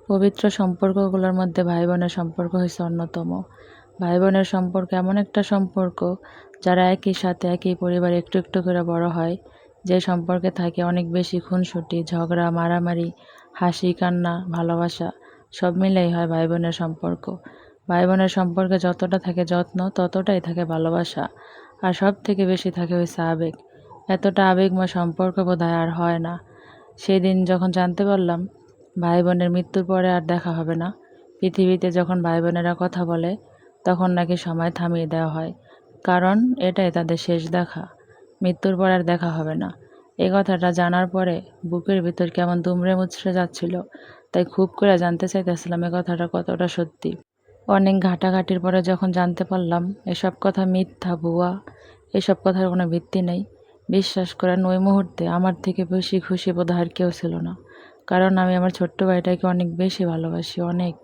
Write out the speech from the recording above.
পবিত্র সম্পর্কগুলোর মধ্যে ভাই বোনের সম্পর্ক হচ্ছে অন্যতম। ভাই বোনের সম্পর্ক এমন একটা সম্পর্ক যারা একই সাথে একই পরিবারে একটু একটু করে বড় হয়, যে সম্পর্কে থাকে অনেক বেশি খুনসুটি, ঝগড়া, মারামারি, হাসি, কান্না, ভালোবাসা সব মিলেই হয় ভাই বোনের সম্পর্ক। ভাই বোনের সম্পর্কে যতটা থাকে যত্ন ততটাই থাকে ভালোবাসা, আর সব থেকে বেশি থাকে হচ্ছে আবেগ। এতটা আবেগময় সম্পর্ক বোধহয় আর হয় না। সেদিন যখন জানতে পারলাম ভাই বোনের মৃত্যুর পরে আর দেখা হবে না, পৃথিবীতে যখন ভাই বোনেরা কথা বলে তখন নাকি সময় থামিয়ে দেওয়া হয়, কারণ এটাই তাদের শেষ দেখা, মৃত্যুর পর আর দেখা হবে না। এই কথাটা জানার পরে বুকের ভিতর কেমন দুমড়ে মুচড়ে যাচ্ছিল। তাই খুব করে জানতে চাইতেছিলাম এ কথাটা কতটা সত্যি। অনেক ঘাটাঘাটির পরে যখন জানতে পারলাম এসব কথা মিথ্যা, ভুয়া, এসব কথার কোনো ভিত্তি নেই, বিশ্বাস করেন ওই মুহূর্তে আমার থেকে বেশি খুশি বোধহয় আর কেউ ছিল না। কারণ আমি আমার ছোট্ট ভাইটাকে অনেক বেশি ভালোবাসি, অনেক।